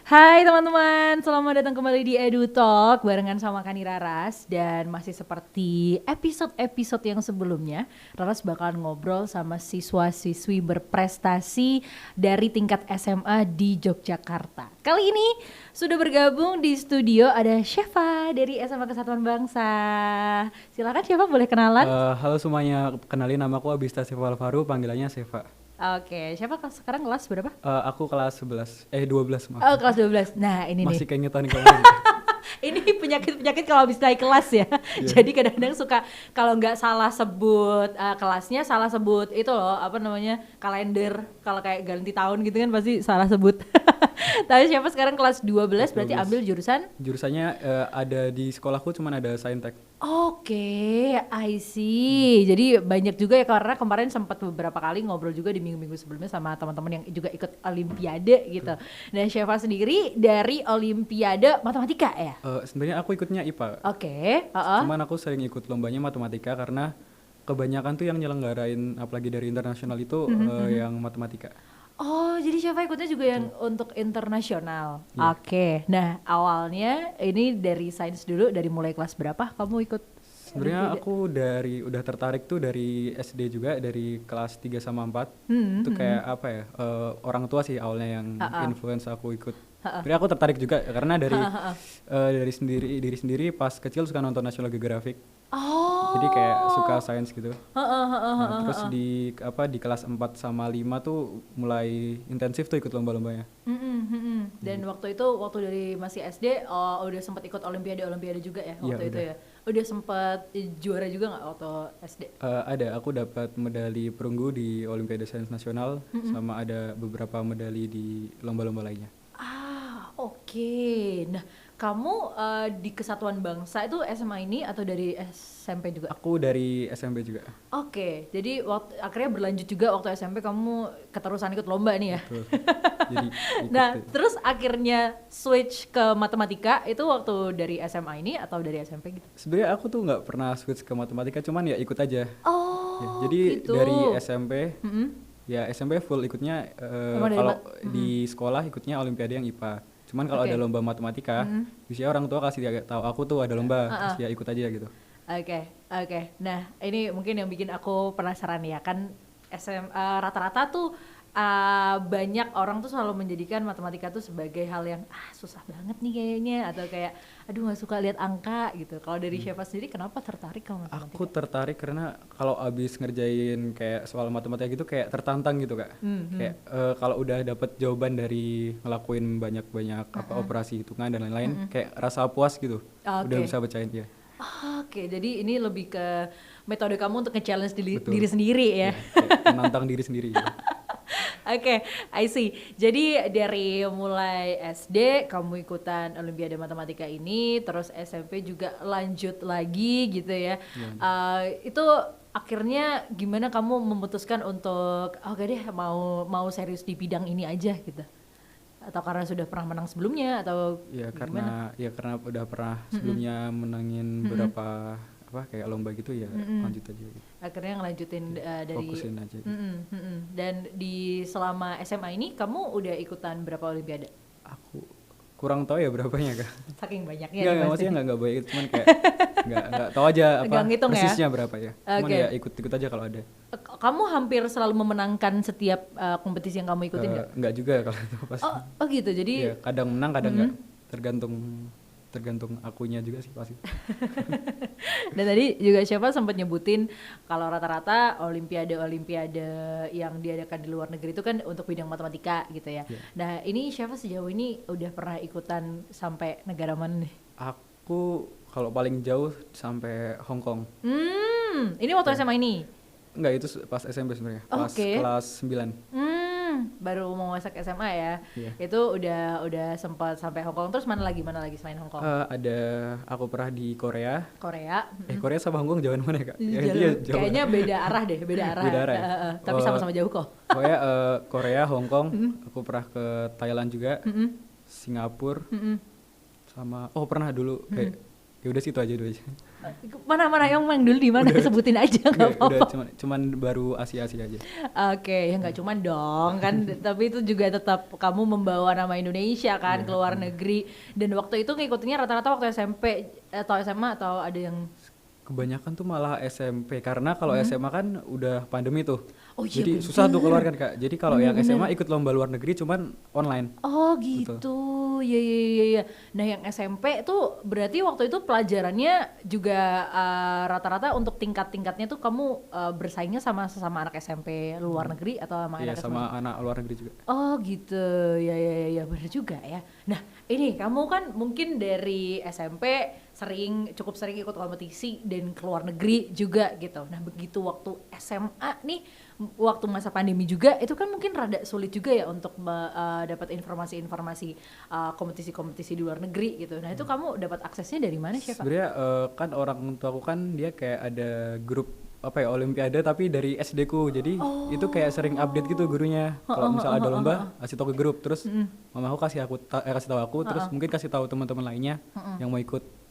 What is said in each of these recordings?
Hai teman-teman, selamat datang kembali di Edu Talk barengan sama Kani Raras. Dan masih seperti episode-episode yang sebelumnya, Raras bakalan ngobrol sama siswa-siswi berprestasi dari tingkat SMA di Yogyakarta. Kali ini sudah bergabung di studio ada Syefa dari SMA Kesatuan Bangsa. Silakan Syefa, boleh kenalan? Halo semuanya, kenalin namaku Abista Seva Alvaru, panggilannya Seva. Oke, Syefa sekarang kelas berapa? Aku kelas 12 maaf. Oh, kelas 12. Nah, ini nih. Masih keingetan kemarin. Ini penyakit-penyakit kalau habis naik kelas ya. Jadi kadang-kadang suka kalau nggak salah sebut kelasnya, salah sebut itu loh, apa namanya, kalender. Kalau kayak ganti tahun gitu kan pasti salah sebut. Tapi siapa sekarang kelas 12 berarti 12. ambil jurusan? Jurusannya ada di sekolahku cuman ada Saintek. Oke, I see. Jadi banyak juga ya, karena kemarin sempat beberapa kali ngobrol juga di minggu-minggu sebelumnya sama teman-teman yang juga ikut Olimpiade gitu. Dan Syefa sendiri dari Olimpiade Matematika ya? Sebenarnya aku ikutnya IPA. Oke, Cuman aku sering ikut lombanya matematika karena kebanyakan tuh yang nyelenggarain apalagi dari internasional itu yang matematika. Oh, jadi Syafa ikutnya juga yang untuk internasional. Iya. Oke. Nah, awalnya ini dari sains dulu, dari mulai kelas berapa kamu ikut? Sebenarnya aku udah tertarik tuh dari SD juga, dari kelas 3 sama 4. Itu kayak apa ya? Orang tua sih awalnya yang influence aku ikut. Sebenarnya aku tertarik juga karena dari diri sendiri pas kecil suka nonton National Geographic. Oh. Jadi kayak suka sains gitu. Nah, terus di kelas 4 sama 5 tuh mulai intensif tuh ikut lomba-lombanya. Dan waktu itu dari masih SD udah sempat ikut Olimpiade juga ya Iya, waktu itu udah. ya. Udah sempat juara juga nggak waktu SD? Ada, aku dapat medali perunggu di Olimpiade Sains Nasional sama ada beberapa medali di lomba-lomba lainnya. Oke. Nah, kamu di Kesatuan Bangsa itu SMA ini atau dari SMP juga? Aku dari SMP juga. Oke, jadi akhirnya berlanjut juga waktu SMP kamu keterusan ikut lomba nih ya. Betul. Jadi ikut Nah, deh. terus akhirnya switch ke matematika itu waktu dari SMA ini atau dari SMP gitu? Sebenarnya aku tuh nggak pernah switch ke matematika, cuman ya ikut aja. Ya, Oh, jadi gitu. dari SMP, ya SMP full ikutnya Emang dari kalau di sekolah ikutnya Olimpiade yang IPA. Cuman kalau Oke. ada lomba matematika, biasanya orang tua kasih tahu aku tuh ada lomba, terus ya ikut aja gitu. Oke. Nah, ini mungkin yang bikin aku penasaran ya, kan rata-rata tuh banyak orang tuh selalu menjadikan matematika tuh sebagai hal yang susah banget nih kayaknya, atau kayak aduh nggak suka lihat angka gitu. Kalau dari Syefa sendiri kenapa tertarik sama matematika? Aku tertarik karena kalau abis ngerjain kayak soal matematika gitu kayak tertantang gitu Kak. Kayak kalau udah dapet jawaban dari ngelakuin banyak-banyak operasi hitungan dan lain-lain, kayak rasa puas gitu. Udah Oke. bisa bacain ya. Oke, jadi ini lebih ke metode kamu untuk nge-challenge Betul. diri sendiri ya. Ya, kayak menantang diri sendiri gitu. Oke, I see. Jadi dari mulai SD kamu ikutan Olimpiade Matematika ini, terus SMP juga lanjut lagi gitu ya. Itu akhirnya gimana kamu memutuskan untuk oke deh mau serius di bidang ini aja gitu? Atau karena sudah pernah menang sebelumnya atau Ya gimana? karena udah pernah sebelumnya menangin beberapa apa kayak lomba gitu ya lanjut aja gitu. Akhirnya ngelanjutin dari Fokusin aja gitu. Dan di selama SMA ini kamu udah ikutan berapa Olimpiade? Aku kurang tahu ya berapanya Kak. Saking banyaknya Enggak, nih pasti. maksudnya enggak banyak cuman kayak enggak tahu aja apa Nggak ngitung ya? persisnya berapa ya. Cuman Oke. ya ikut aja kalau ada. Kamu hampir selalu memenangkan setiap kompetisi yang kamu ikutin nggak? Enggak juga kalau itu pasti. Oh gitu, jadi Ya, kadang menang kadang enggak. Tergantung akunya juga sih pasti. dan tadi juga siapa sempat nyebutin kalau rata-rata olimpiade yang diadakan di luar negeri itu kan untuk bidang matematika gitu ya. Iya. Nah ini siapa sejauh ini udah pernah ikutan sampai negara mana nih? Aku kalau paling jauh sampai Hong Kong. Ini waktu SMA ini? Enggak, itu pas SMP sebenarnya. Pas Oke. kelas 9. Baru mau masuk SMA ya. Iya. Itu udah sempat sampai Hong Kong. Terus mana lagi selain Hong Kong? Ada aku pernah di Korea. Korea. Korea sama Hong Kong jauhan mana ya Kak? Ya, Jauh. intinya jauh. Kayaknya beda arah deh, beda arah. Beda arah ya? Tapi sama-sama jauh kok. Pokoknya Korea, Hong Kong, aku pernah ke Thailand juga, Singapura, sama pernah dulu ya udah situ aja dulu aja. Mana yang main dulu di mana? Sebutin aja nggak Udah apa-apa. cuman baru Asia aja. Oke, ya nggak cuman dong kan, tapi itu juga tetap kamu membawa nama Indonesia kan ke luar negeri. Dan waktu itu ngikutinnya rata-rata waktu SMP atau SMA atau ada yang Kebanyakan tuh malah SMP karena kalau SMA kan udah pandemi tuh. Oh iya, Jadi susah tuh keluar kan Kak. Jadi kalau yang SMA ikut lomba luar negeri cuman online. Oh gitu, ya ya ya ya. Nah yang SMP tuh berarti waktu itu pelajarannya juga rata-rata untuk tingkat-tingkatnya tuh kamu bersaingnya sama sesama anak SMP luar negeri atau sama Iya anak sama anak luar negeri juga. Oh gitu, ya ya ya, ya benar juga ya. Nah ini kamu kan mungkin dari SMP cukup sering ikut kompetisi dan ke luar negeri juga gitu. Nah begitu waktu SMA nih, waktu masa pandemi juga itu kan mungkin rada sulit juga ya untuk dapat informasi-informasi kompetisi-kompetisi di luar negeri gitu. Nah itu kamu dapat aksesnya dari mana sih Pak? Sebenarnya kan orang tua aku kan dia kayak ada grup apa ya olimpiade tapi dari SD ku. Jadi itu kayak sering update gitu gurunya. Kalau misalnya ada lomba kasih tahu ke grup terus mama aku kasih tahu aku terus mungkin kasih tahu teman-teman lainnya yang mau ikut.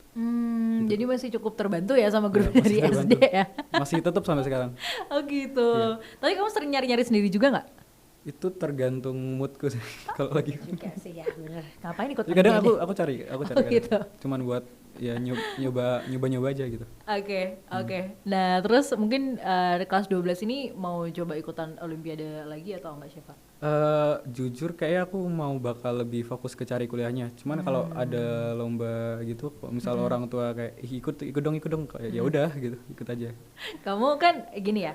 Jadi masih cukup terbantu ya sama grup Ya, dari SD ya? Masih tetap sampai sekarang. Oh gitu. Tapi kamu sering nyari-nyari sendiri juga nggak? Itu tergantung moodku sih kalau lagi. Juga sih ya bener. Ngapain ikut Kadang Olimpiade? aku cari kadang. Gitu. Cuman buat ya nyoba aja gitu. Oke. Nah terus mungkin kelas 12 ini mau coba ikutan Olimpiade lagi atau enggak Syifa? Jujur kayaknya aku mau bakal lebih fokus ke cari kuliahnya. Cuman kalau ada lomba gitu, kalau misal orang tua kayak ikut dong, kayak ya udah gitu, ikut aja. Kamu kan gini ya,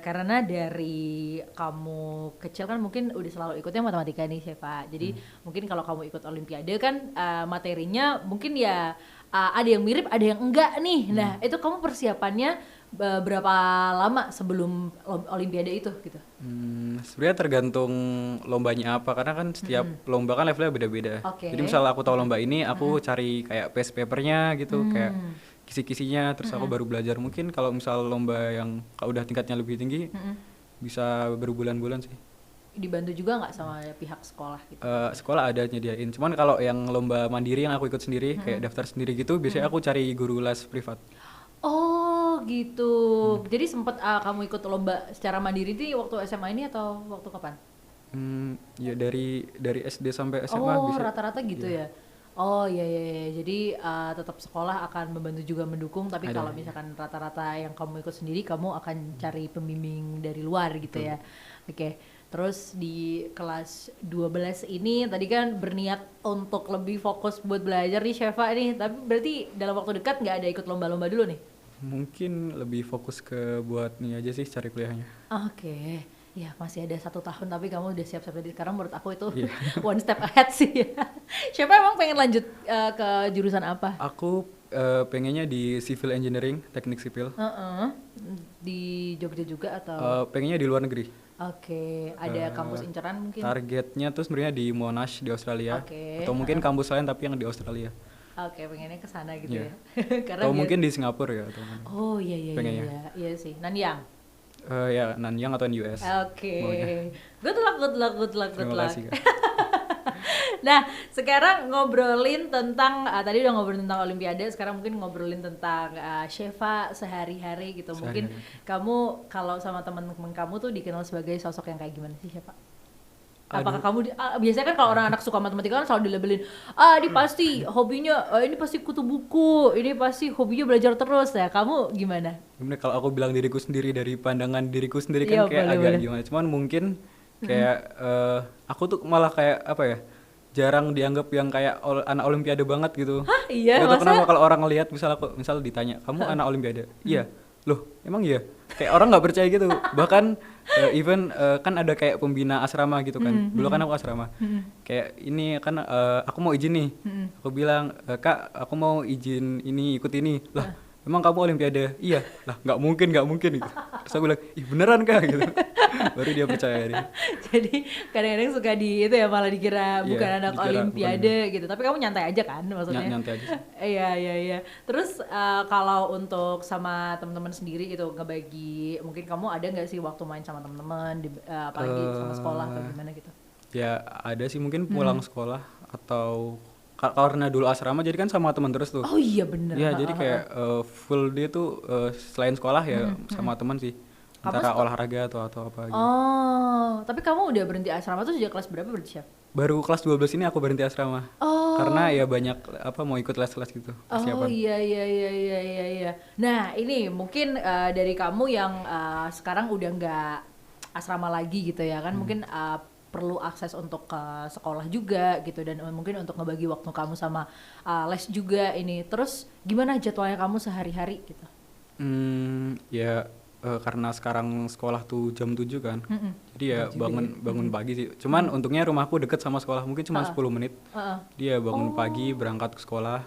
karena dari kamu kecil kan mungkin udah selalu ikutnya matematika nih Syifa. Jadi mungkin kalau kamu ikut Olimpiade kan materinya mungkin ya ada yang mirip, ada yang enggak nih. Nah itu kamu persiapannya berapa lama sebelum Olimpiade itu gitu? Sebenarnya tergantung lombanya apa, karena kan setiap lomba kan levelnya beda-beda. Oke. Jadi misalnya aku tahu lomba ini, aku cari kayak paste papernya gitu, kayak kisi-kisinya, terus aku baru belajar. Mungkin kalau misal lomba yang udah tingkatnya lebih tinggi, bisa berbulan-bulan sih. Dibantu juga nggak sama pihak sekolah gitu? Sekolah ada nyediain, cuman kalau yang lomba mandiri yang aku ikut sendiri, kayak daftar sendiri gitu, biasanya aku cari guru les privat. Oh gitu. Jadi sempat kamu ikut lomba secara mandiri itu waktu SMA ini atau waktu kapan? Ya dari SD sampai SMA Oh bisa. rata-rata gitu ya. Oh iya iya iya. Jadi tetap sekolah akan membantu juga mendukung. Tapi kalau misalkan rata-rata yang kamu ikut sendiri, kamu akan cari pembimbing dari luar gitu ya. Oke. Terus di kelas 12 ini tadi kan berniat untuk lebih fokus buat belajar nih Syifa nih. Tapi berarti dalam waktu dekat nggak ada ikut lomba-lomba dulu nih? Mungkin lebih fokus ke buat nih aja sih cari kuliahnya. Oke. Ya masih ada 1 tahun tapi kamu udah siap-siap dari sekarang, menurut aku itu one step ahead sih ya. Siapa emang pengen lanjut ke jurusan apa? Aku pengennya di civil engineering, teknik sipil. Di Jogja juga atau? Pengennya di luar negeri. Oke, ada kampus inceran mungkin? Targetnya tuh sebenarnya di Monash di Australia. Oke. Atau mungkin kampus lain tapi yang di Australia. Oke, pengennya ke sana gitu ya. Atau mungkin di Singapura ya atau mana. Oh iya iya Pengennya. iya. Iya sih. Nanyang. Ya Nanyang atau US. Oke. Good luck. Terima kasih, Kak. Nah, sekarang ngobrolin tentang tadi udah ngobrolin tentang Olimpiade, sekarang mungkin ngobrolin tentang Syifa sehari-hari gitu. Mungkin kamu kalau sama teman-teman kamu tuh dikenal sebagai sosok yang kayak gimana sih Syifa? Apakah kamu biasanya kan kalau orang anak suka matematika kan selalu dilabelin ini pasti hobinya ini pasti kutu buku, ini pasti hobinya belajar terus ya. Kamu gimana? Gimana kalau aku bilang diriku sendiri dari pandangan diriku sendiri kan Iya, kayak boleh, agak boleh. gimana. Cuman mungkin kayak aku tuh malah kayak apa ya? Jarang dianggap yang kayak anak olimpiade banget gitu. Hah, iya, Gak tau masa? kenapa kalau orang ngelihat misal ditanya, "Kamu anak olimpiade?" Iya. Loh, emang iya? Kayak orang nggak percaya gitu. Bahkan even kan ada kayak pembina asrama gitu kan. Dulu kan aku asrama. Kayak ini kan aku mau izin nih. Aku bilang, "Kak, aku mau izin ini ikut ini." Lah, emang kamu olimpiade? Iya. Lah, nggak mungkin gitu. Terus aku bilang, "Ih, beneran Kak?" gitu. Baru dia percaya dia. Jadi kadang-kadang suka di itu ya malah dikira Iya, bukan anak dikira olimpiade gitu. Tapi kamu nyantai aja kan maksudnya? Nyantai aja sih. Iya. Terus kalau untuk sama teman-teman sendiri gitu ngebagi, mungkin kamu ada nggak sih waktu main sama teman-teman, apalagi sama sekolah atau gimana gitu? Ya ada sih mungkin pulang sekolah atau karena dulu asrama jadi kan sama teman terus tuh. Oh iya bener. Iya, jadi kayak full day tuh selain sekolah ya sama teman sih. Antara olahraga atau apa gitu. Oh, tapi kamu udah berhenti asrama tuh sejak kelas berapa berarti, Syaf? Baru kelas 12 ini aku berhenti asrama. Oh. Karena ya banyak mau ikut les-les gitu persiapan. Oh iya. Nah, ini mungkin dari kamu yang sekarang udah nggak asrama lagi gitu ya kan, mungkin perlu akses untuk ke sekolah juga gitu, dan mungkin untuk ngebagi waktu kamu sama les juga ini. Terus gimana jadwalnya kamu sehari-hari gitu? Ya karena sekarang sekolah tuh jam 7 kan. Jadi ya bangun pagi sih. Cuman untungnya rumahku deket sama sekolah, mungkin cuma 10 menit. Dia bangun pagi berangkat ke sekolah.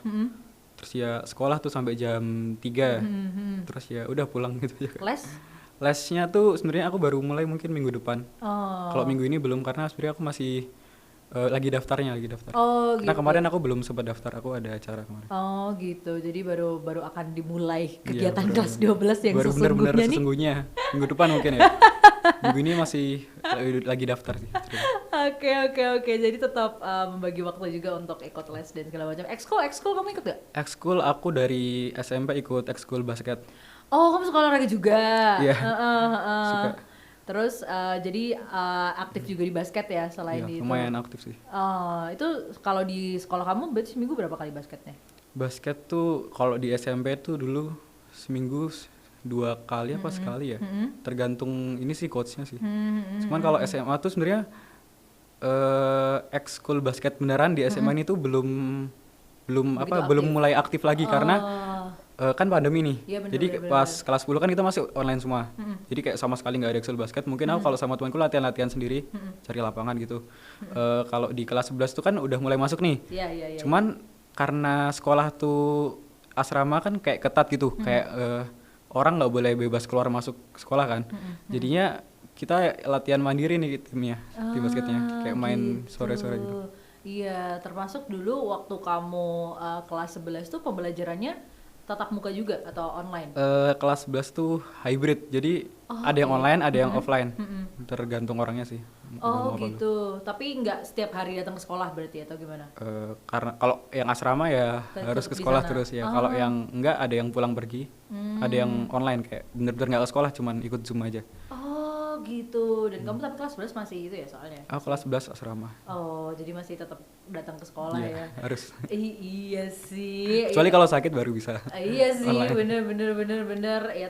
Terus ya sekolah tuh sampai jam 3. Terus ya udah pulang gitu aja. Lesnya tuh sebenarnya aku baru mulai mungkin minggu depan. Kalau minggu ini belum, karena sebenarnya aku masih lagi daftar. Oh, karena gitu. kemarin aku belum sempat daftar, aku ada acara kemarin. Oh gitu, jadi baru akan dimulai kegiatan kelas 12 yang baru sesungguhnya bener-bener nih. sesungguhnya minggu depan mungkin ya. Minggu ini masih lagi daftar sih. Oke, jadi tetap membagi waktu juga untuk ikut les dan segala macam. Ekskul kamu ikut gak? Ekskul aku dari SMP ikut ekskul basket. Oh, kamu suka olahraga juga? Iya, suka. Terus jadi aktif juga di basket ya selain Iya, itu? lumayan aktif sih. Itu kalau di sekolah kamu berarti seminggu berapa kali basketnya? Basket tuh kalau di SMP tuh dulu seminggu 2 kali apa sekali ya. Tergantung ini sih coachnya sih. Cuman kalau SMA tuh sebenarnya ekskul basket beneran di SMA ini tuh belum mulai aktif lagi karena kan pandemi nih. Ya, bener, jadi pas kelas 10 kan kita masih online semua. Jadi kayak sama sekali nggak ada ekskul basket. Mungkin aku kalau sama temanku latihan sendiri, cari lapangan gitu. Kalau di kelas 11 tuh kan udah mulai masuk nih. Iya. Cuman karena sekolah tuh asrama kan kayak ketat gitu, kayak orang nggak boleh bebas keluar masuk sekolah kan. Jadinya kita latihan mandiri nih timnya, tim basketnya, kayak main sore-sore gitu. Iya, termasuk dulu waktu kamu kelas 11 tuh pembelajarannya tatap muka juga atau online? Kelas 11 tuh hybrid, jadi ada yang online, ada yang offline, tergantung orangnya sih. Oh gitu, tapi nggak setiap hari datang ke sekolah berarti atau gimana? Karena kalau yang asrama ya harus ke sekolah terus ya. Kalau yang enggak, ada yang pulang pergi, ada yang online kayak bener-bener nggak ke sekolah, cuman ikut Zoom aja. Oh gitu, dan kamu tapi kelas 11 masih itu ya soalnya? Aku kelas 11 asrama. Oh, jadi masih tetap datang ke sekolah ya? Harus. Iya sih. Kecuali kalau sakit baru bisa. Iya sih, online. bener. Ya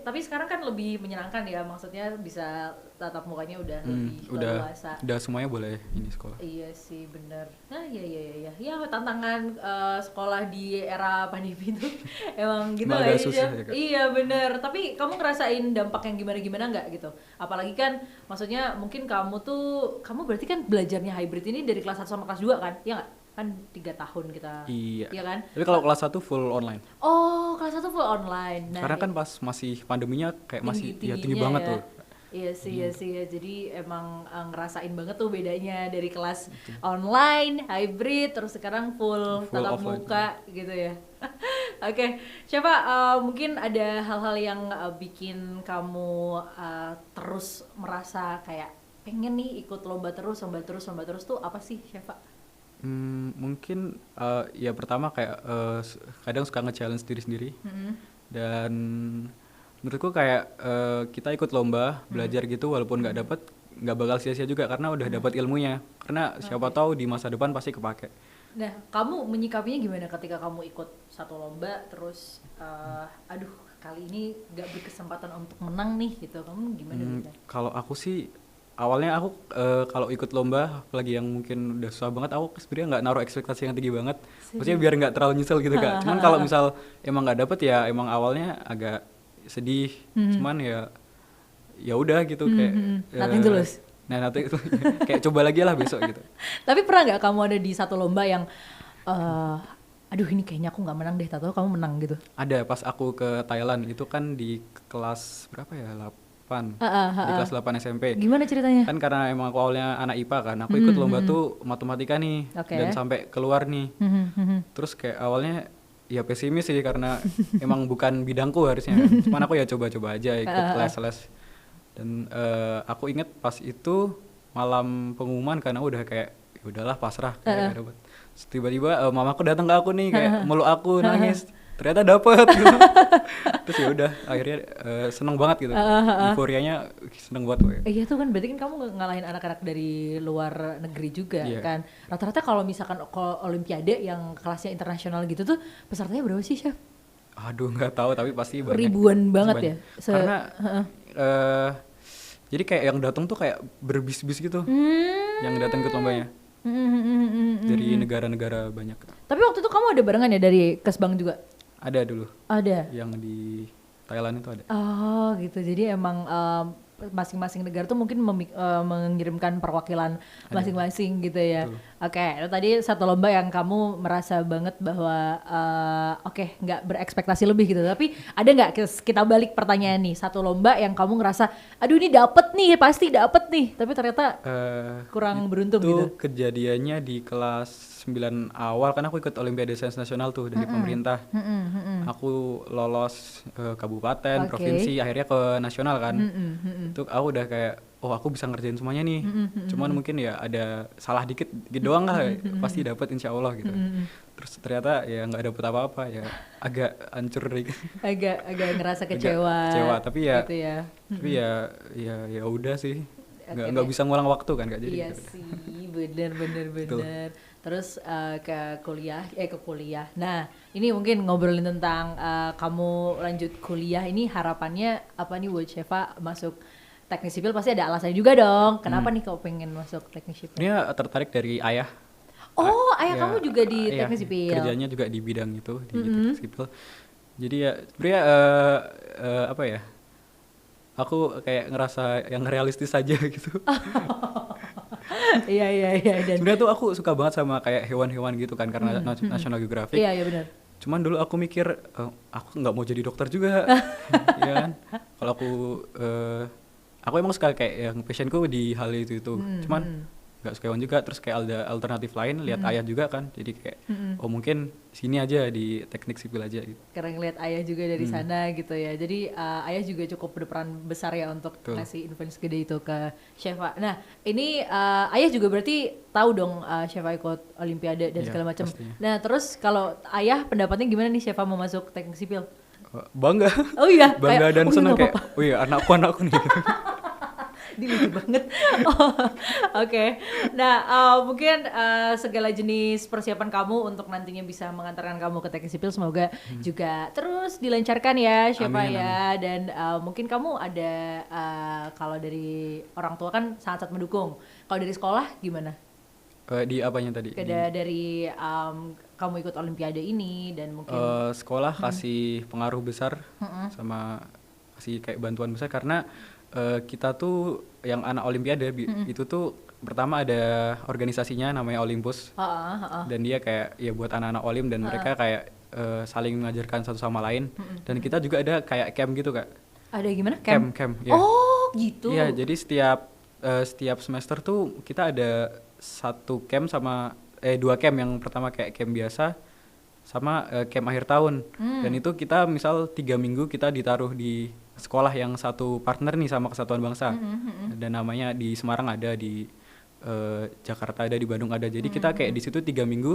tapi sekarang kan lebih menyenangkan ya, maksudnya bisa tatap mukanya udah lebih leluasa. Udah semuanya boleh ini sekolah. Iya sih, bener. Nah, iya. Ya, tantangan sekolah di era pandemi itu emang gitu lah ya. Iya, bener. Tapi kamu ngerasain dampak yang gimana-gimana nggak gitu? Apalagi kan, maksudnya mungkin kamu berarti kan belajarnya hybrid ini dari kelas 1 sama kelas 2 kan? Iya nggak? Kan 3 tahun kita. Iya kan? Tapi kalau kelas 1 full online. Oh, kelas 1 full online. Nah, karena kan pas masih pandeminya kayak masih tinggi banget tuh. Iya sih ya. Jadi emang ngerasain banget tuh bedanya dari kelas online, hybrid, terus sekarang full tatap muka gitu ya. Oke, siapa mungkin ada hal-hal yang bikin kamu terus merasa kayak pengen nih ikut lomba terus tuh apa sih, siapa? Mungkin ya pertama kayak kadang suka nge-challenge diri sendiri. Dan menurutku kayak kita ikut lomba belajar gitu, walaupun nggak bakal sia-sia juga karena udah dapat ilmunya, karena siapa tahu di masa depan pasti kepake. Nah, kamu menyikapinya gimana ketika kamu ikut satu lomba terus aduh kali ini nggak berkesempatan untuk menang nih gitu, kamu gimana? Kalau aku sih awalnya aku kalau ikut lomba apalagi yang mungkin udah susah banget, aku sebenarnya nggak naruh ekspektasi yang tinggi banget. Maksudnya biar nggak terlalu nyesel gitu Kak. Cuman kalau misal emang nggak dapet ya emang awalnya agak sedih. Cuman ya udah gitu kayak nothing tulus. Nah nanti itu kayak coba lagi lah besok gitu. Tapi pernah nggak kamu ada di satu lomba yang aduh ini kayaknya aku nggak menang deh, tahu kamu menang gitu? Ada, pas aku ke Thailand itu kan di kelas berapa ya, 8 di kelas 8 SMP. Gimana ceritanya? Kan karena emang aku awalnya anak IPA kan, aku ikut lomba tuh matematika nih. Dan sampai keluar nih. Terus kayak awalnya ya pesimis sih karena emang bukan bidangku harusnya kan. Cuman aku ya coba-coba aja ikut les-les. Dan aku inget pas itu malam pengumuman karena udah kayak ya udahlah pasrah kayak dapet. Terus tiba-tiba mamaku datang ke aku nih kayak meluk aku nangis, ternyata dapet gitu. Terus ya udah akhirnya seneng banget gitu, euforianya seneng banget pokoknya. Iya tuh kan berarti kan kamu ngalahin anak-anak dari luar negeri juga kan. Rata-rata kalau misalkan olimpiade yang kelasnya internasional gitu tuh pesertanya berapa sih, Chef? Aduh nggak tahu tapi pasti banyak. Ribuan banget ya. Karena jadi kayak yang datang tuh kayak berbis-bis gitu, yang datang ke lombanya dari negara-negara banyak. Tapi waktu itu kamu ada barengan ya dari Kesbang juga? Ada dulu. Ada. Yang di Thailand itu ada. Oh gitu. Jadi emang masing-masing negara tuh mungkin mengirimkan perwakilan masing-masing gitu ya. Oke, itu tadi satu lomba yang kamu merasa banget bahwa nggak berekspektasi lebih gitu. Tapi ada nggak kita balik pertanyaan nih, satu lomba yang kamu ngerasa, aduh ini dapet nih, pasti dapet nih, tapi ternyata kurang beruntung gitu. Itu kejadiannya di kelas 9 awal, kan aku ikut Olimpiade Sains Nasional tuh dari pemerintah. Aku lolos ke kabupaten, provinsi, akhirnya ke nasional kan. Itu aku udah kayak, oh aku bisa ngerjain semuanya nih. Cuman mungkin ya ada salah dikit gitu doang lah, pasti dapat insya Allah gitu. Terus ternyata ya nggak dapet apa-apa, ya agak hancur dikit. agak ngerasa kecewa. Tapi ya, gitu ya. Tapi ya udah sih. Nggak bisa ngulang waktu kan, nggak jadi. Iya gitu. Sih, bener. Terus ke kuliah. Nah, ini mungkin ngobrolin tentang kamu lanjut kuliah ini, harapannya apa nih buat Sheva masuk teknik sipil? Pasti ada alasannya juga dong. Kenapa nih kau pengen masuk teknik sipil? Ini tertarik dari ayah. Oh, ayah kamu juga di teknik sipil. Kerjanya juga di bidang itu, di teknik sipil. Jadi ya sebenarnya apa ya? Aku kayak ngerasa yang realistis aja gitu. Iya. Sebenarnya tuh aku suka banget sama kayak hewan-hewan gitu kan, karena National Geographic. Iya benar. Cuman dulu aku mikir aku nggak mau jadi dokter juga, ya kan? Kalau aku emang suka kayak yang passionku di hal itu. Cuman nggak suka hewan juga, terus kayak ada alternatif lain, lihat ayah juga kan, jadi kayak oh mungkin sini aja di teknik sipil aja gitu. Karena ngeliat ayah juga dari sana gitu ya, jadi ayah juga cukup berperan besar ya untuk ngasih influence gede itu ke Sheva. Nah ini ayah juga berarti tahu dong Sheva ikut olimpiade dan segala macam. Nah terus kalau ayah pendapatnya gimana nih Sheva mau masuk teknik sipil? Bangga. Oh iya. Bangga dan senang kayak, oh iya anakku nih. Lucu banget. Oke. Nah mungkin segala jenis persiapan kamu untuk nantinya bisa mengantarkan kamu ke teknik sipil semoga juga terus dilancarkan ya Sheva ya. Dan mungkin kamu ada kalau dari orang tua kan sangat mendukung. Kalau dari sekolah gimana? Di apanya tadi? Dari kamu ikut olimpiade ini dan mungkin sekolah kasih pengaruh besar sama kasih kayak bantuan besar karena kita tuh yang anak olimpiade itu tuh pertama ada organisasinya namanya Olympus. Dan dia kayak ya buat anak-anak olim dan mereka kayak saling mengajarkan satu sama lain. Dan kita juga ada kayak camp gitu Kak. Ada gimana? Camp ya. Oh gitu. Iya, jadi setiap semester tuh kita ada satu camp sama dua camp. Yang pertama kayak camp biasa sama camp akhir tahun. Dan itu kita misal 3 minggu kita ditaruh di sekolah yang satu partner nih sama Kesatuan Bangsa. Dan namanya di Semarang ada, di Jakarta ada, di Bandung ada. Jadi kita kayak di situ 3 minggu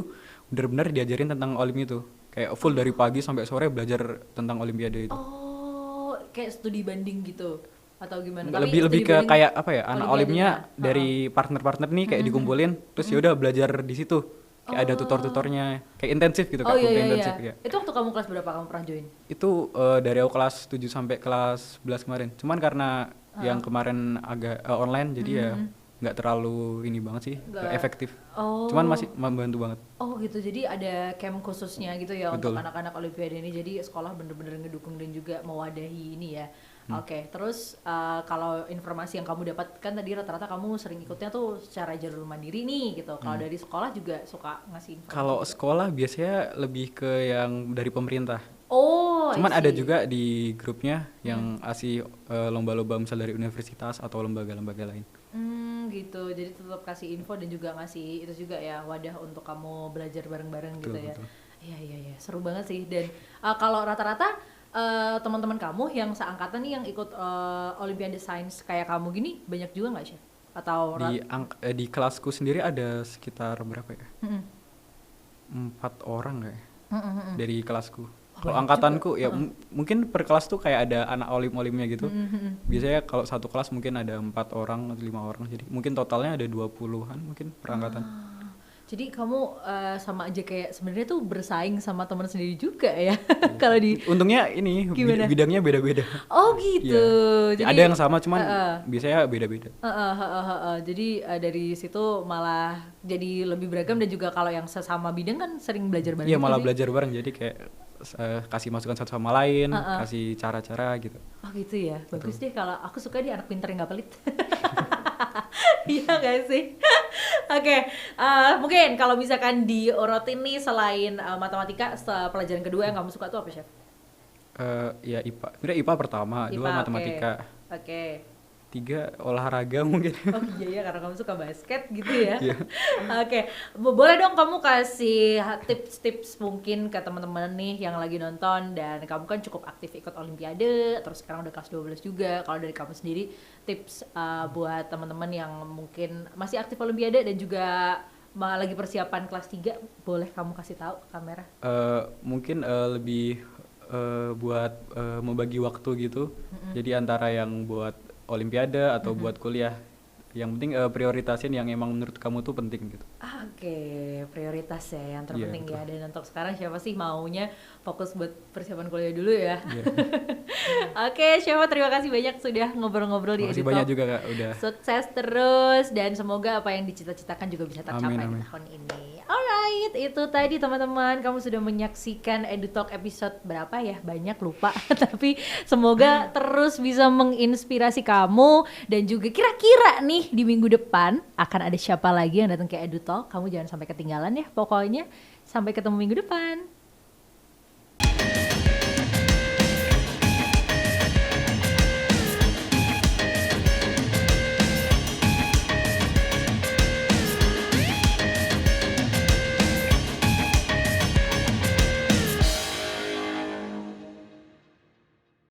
benar-benar diajarin tentang olim itu. Kayak full dari pagi sampai sore belajar tentang olimpiade itu. Oh, kayak studi banding gitu atau gimana? Lebih ke kayak apa ya? Anak olimnya dari partner-partner nih kayak dikumpulin, terus ya udah belajar di situ. Kayak ada tutor-tutornya, kayak intensif gitu Kak. Intensif. Ya. Itu waktu kamu kelas berapa kamu pernah join? Itu dari aku kelas 7 sampai kelas 11 kemarin. Cuman karena yang kemarin agak online jadi ya nggak terlalu ini banget sih, efektif. Cuman masih membantu banget. Oh gitu, jadi ada camp khususnya gitu ya. Betul. Untuk anak-anak olimpiade ini. Jadi sekolah bener-bener ngedukung dan juga mewadahi ini ya. Oke, terus kalau informasi yang kamu dapatkan tadi rata-rata kamu sering ikutnya tuh secara jalur mandiri nih gitu. Kalau dari sekolah juga suka ngasih informasi? Kalau sekolah biasanya lebih ke yang dari pemerintah. Oh, cuman ada juga di grupnya yang ngasih lomba-lomba misal dari universitas atau lembaga-lembaga lain. Gitu, jadi tetap kasih info dan juga ngasih itu juga ya, wadah untuk kamu belajar bareng-bareng gitu ya. Iya, seru banget sih. Dan kalau rata-rata teman-teman kamu yang seangkatan nih yang ikut Olimpiade Sains kayak kamu gini banyak juga nggak sih? atau di kelasku sendiri ada sekitar berapa ya? 4 orang kayak dari kelasku. Kalau angkatanku ya mungkin per kelas tuh kayak ada anak olimnya gitu. Biasanya kalau satu kelas mungkin ada 4 orang atau 5 orang, jadi mungkin totalnya ada 20-an mungkin per angkatan. Jadi kamu sama aja kayak sebenarnya tuh bersaing sama teman sendiri juga ya. Kalau untungnya ini bidangnya beda-beda. Oh gitu. Ya. Jadi ada yang sama cuman biasanya beda-beda. Jadi dari situ malah jadi lebih beragam, dan juga kalau yang sesama bidang kan sering belajar bareng. Iya, malah belajar bareng, jadi kayak kasih masukan satu sama lain, kasih cara-cara gitu. Oh gitu ya. Bagus deh, kalau aku suka dia anak pintar yang gak pelit. Iya gak sih? Oke, mungkin kalau misalkan diurutin nih, selain matematika, pelajaran kedua yang kamu suka tuh apa, Chef? Ya IPA. Sebenarnya IPA pertama, 2 matematika. Oke. 3 olahraga mungkin. Oh iya karena kamu suka basket gitu ya. Oke. Boleh dong kamu kasih tips-tips mungkin ke teman-teman nih yang lagi nonton, dan kamu kan cukup aktif ikut olimpiade, terus sekarang udah kelas 12 juga. Kalau dari kamu sendiri tips buat teman-teman yang mungkin masih aktif olimpiade dan juga lagi persiapan kelas 3, boleh kamu kasih tahu ke kamera? Mungkin lebih buat membagi waktu gitu. Jadi antara yang buat olimpiade atau buat kuliah, yang penting prioritasin yang emang menurut kamu tuh penting gitu. Oke, prioritas ya yang terpenting ya. Dan untuk sekarang siapa sih maunya fokus buat persiapan kuliah dulu ya. Oke, Chef, terima kasih banyak sudah ngobrol-ngobrol di EduTalk. Terima kasih banyak juga Kak, udah. Sukses terus dan semoga apa yang dicita-citakan juga bisa tercapai di tahun ini. Alright, itu tadi teman-teman, kamu sudah menyaksikan EduTalk episode berapa ya? Banyak, lupa. Tapi semoga terus bisa menginspirasi kamu, dan juga kira-kira nih di minggu depan akan ada siapa lagi yang datang ke EduTalk. Kamu jangan sampai ketinggalan ya. Pokoknya sampai ketemu minggu depan.